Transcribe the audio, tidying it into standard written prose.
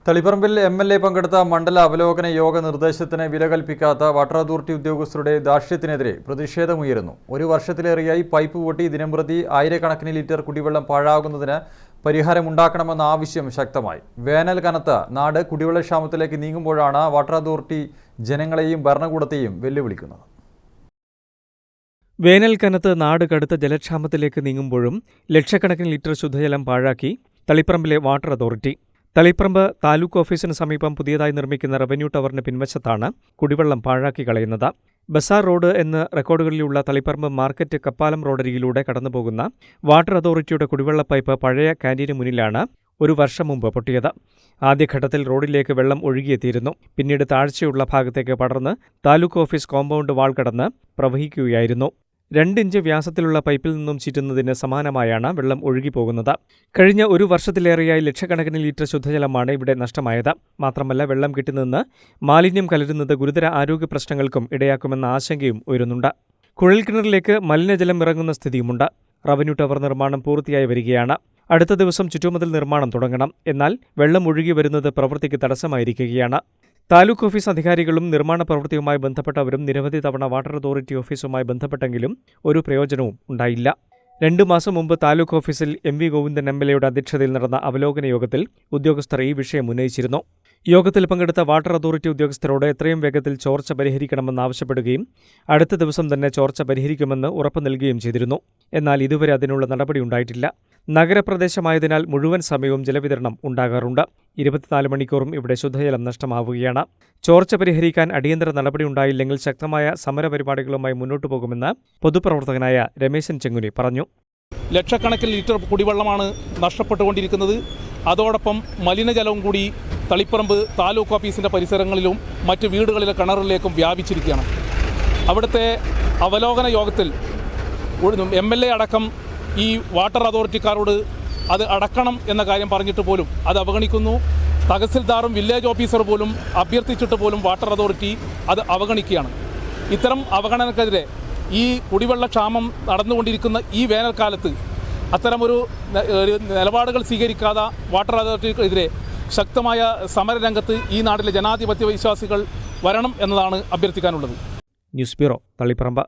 തളിപ്പറമ്പിൽ MLA പങ്കെടുത്ത മണ്ഡല അവലോകന യോഗ നിർദ്ദേശത്തിന് വില കൽപ്പിക്കാത്ത വാട്ടർ അതോറിറ്റി ഉദ്യോഗസ്ഥരുടെ ദാർഷ്ട്യത്തിനെതിരെ പ്രതിഷേധമുയരുന്നു. ഒരു വർഷത്തിലേറെയായി പൈപ്പ് പൊട്ടി ദിനംപ്രതി ആയിരക്കണക്കിന് ലിറ്റർ കുടിവെള്ളം പാഴാകുന്നതിന് പരിഹാരമുണ്ടാക്കണമെന്ന ആവശ്യം ശക്തമായി. വേനൽ കനത്ത നാട് കുടിവെള്ളക്ഷാമത്തിലേക്ക് നീങ്ങുമ്പോഴാണ് വാട്ടർ അതോറിറ്റി ജനങ്ങളെയും ഭരണകൂടത്തെയും വെല്ലുവിളിക്കുന്നത്. വേനൽ കനത്ത് നാട് കടുത്ത ജലക്ഷാമത്തിലേക്ക് നീങ്ങുമ്പോഴും ലക്ഷക്കണക്കിന് ലിറ്റർ ശുദ്ധജലം പാഴാക്കി തളിപ്പറമ്പിലെ വാട്ടർ അതോറിറ്റി. തളിപ്പറമ്പ് താലൂക്ക് ഓഫീസിന് സമീപം പുതിയതായി നിർമ്മിക്കുന്ന റവന്യൂ ടവറിന് പിൻവശത്താണ് കുടിവെള്ളം പാഴാക്കി കളയുന്നത്. ബസാർ റോഡ് എന്ന റെക്കോർഡുകളിലുള്ള തളിപ്പറമ്പ് മാർക്കറ്റ് കപ്പാലം റോഡരികിലൂടെ കടന്നുപോകുന്ന വാട്ടർ അതോറിറ്റിയുടെ കുടിവെള്ള പൈപ്പ് പഴയ ക്യാന്റീന് മുന്നിലാണ് ഒരു വർഷം മുമ്പ് പൊട്ടിയത്. ആദ്യഘട്ടത്തിൽ റോഡിലേക്ക് വെള്ളം ഒഴുകിയെത്തിയിരുന്നു. പിന്നീട് താഴ്ചയുള്ള ഭാഗത്തേക്ക് പടർന്ന് താലൂക്ക് ഓഫീസ് കോമ്പൗണ്ട് വാൾ കടന്ന് പ്രവഹിക്കുകയായിരുന്നു. 2 ഇഞ്ച് വ്യാസത്തിലുള്ള പൈപ്പിൽ നിന്നും ചീറ്റുന്നതിന് സമാനമായാണ് വെള്ളം ഒഴുകിപ്പോകുന്നത്. കഴിഞ്ഞ ഒരു വർഷത്തിലേറെയായി ലക്ഷക്കണക്കിന് ലിറ്റർ ശുദ്ധജലമാണ് ഇവിടെ നഷ്ടമായത്. മാത്രമല്ല, വെള്ളം കിട്ടുന്നതിന് മാലിന്യം കലരുന്നത് ഗുരുതര ആരോഗ്യ പ്രശ്നങ്ങൾക്കും ഇടയാക്കുമെന്ന ആശങ്കയും ഉയരുന്നുണ്ട്. കുഴൽക്കിണറിലേക്ക് മലിനജലം ഇറങ്ങുന്ന സ്ഥിതിയുമുണ്ട്. റവന്യൂ ടവർ നിർമ്മാണം പൂർത്തിയായി വരികയാണ്. അടുത്ത ദിവസം ചുറ്റുമതിൽ നിർമ്മാണം തുടങ്ങണം. എന്നാൽ വെള്ളം ഒഴുകി വരുന്നത് പ്രവൃത്തിക്ക് തടസ്സമായിരിക്കുകയാണ്. താലൂക്ക് ഓഫീസ് അധികാരികളും നിർമ്മാണ പ്രവൃത്തിയുമായി ബന്ധപ്പെട്ടവരും നിരവധി തവണ വാട്ടർ അതോറിറ്റി ഓഫീസുമായി ബന്ധപ്പെട്ടെങ്കിലും ഒരു പ്രയോജനവും ഉണ്ടായില്ല. 2 മാസം മുമ്പ് താലൂക്ക് ഓഫീസിൽ MV ഗോവിന്ദൻ MLAയുടെ അധ്യക്ഷതയിൽ നടന്ന അവലോകന യോഗത്തിൽ ഉദ്യോഗസ്ഥർ ഈ വിഷയം ഉന്നയിച്ചിരുന്നു. യോഗത്തിൽ പങ്കെടുത്ത വാട്ടർ അതോറിറ്റി ഉദ്യോഗസ്ഥരോട് എത്രയും വേഗത്തിൽ ചോർച്ച പരിഹരിക്കണമെന്നാവശ്യപ്പെടുകയും അടുത്ത ദിവസം തന്നെ ചോർച്ച പരിഹരിക്കുമെന്ന് ഉറപ്പു നൽകുകയും ചെയ്തിരുന്നു. എന്നാൽ ഇതുവരെ അതിനുള്ള നടപടിയുണ്ടായിട്ടില്ല. നഗരപ്രദേശമായതിനാൽ മുഴുവൻ സമയവും ജലവിതരണം ഉണ്ടാകാറുണ്ട്. 24 മണിക്കൂറും ഇവിടെ ശുദ്ധജലം നഷ്ടമാവുകയാണ്. ചോർച്ച പരിഹരിക്കാൻ അടിയന്തര നടപടിയുണ്ടായില്ലെങ്കിൽ ശക്തമായ സമരപരിപാടികളുമായി മുന്നോട്ടു പോകുമെന്ന് പൊതുപ്രവർത്തകനായ രമേശൻ ചെങ്ങുനി പറഞ്ഞു. ലക്ഷക്കണക്കിന് ലിറ്റർ കുടിവെള്ളമാണ് നഷ്ടപ്പെട്ടുകൊണ്ടിരിക്കുന്നത്. അതോടൊപ്പം മലിനജലവും കൂടി തളിപ്പറമ്പ് താലൂക്ക് ഓഫീസിൻ്റെ പരിസരങ്ങളിലും മറ്റ് വീടുകളിലെ കിണറുകളിലേക്കും വ്യാപിച്ചിരിക്കുകയാണ്. അവിടുത്തെ അവലോകന യോഗത്തിൽ MLA അടക്കം ഈ വാട്ടർ അതോറിറ്റിക്കാരോട് അത് അടക്കണം എന്ന കാര്യം പറഞ്ഞിട്ട് പോലും അത് അവഗണിക്കുന്നു. തഹസിൽദാറും വില്ലേജ് ഓഫീസർ പോലും അഭ്യർത്ഥിച്ചിട്ട് പോലും വാട്ടർ അതോറിറ്റി അത് അവഗണിക്കുകയാണ്. ഇത്തരം അവഗണനക്കെതിരെ ഈ കുടിവെള്ളക്ഷാമം നടന്നുകൊണ്ടിരിക്കുന്ന ഈ വേനൽക്കാലത്ത് അത്തരമൊരു നിലപാടുകൾ സ്വീകരിക്കാതെ വാട്ടർ അതോറിറ്റിക്കെതിരെ ശക്തമായ സമരരംഗത്ത് ഈ നാട്ടിലെ ജനാധിപത്യ വിശ്വാസികൾ വരണം എന്നതാണ് അഭ്യർത്ഥിക്കാനുള്ളത്. News bureau, Taliparamba.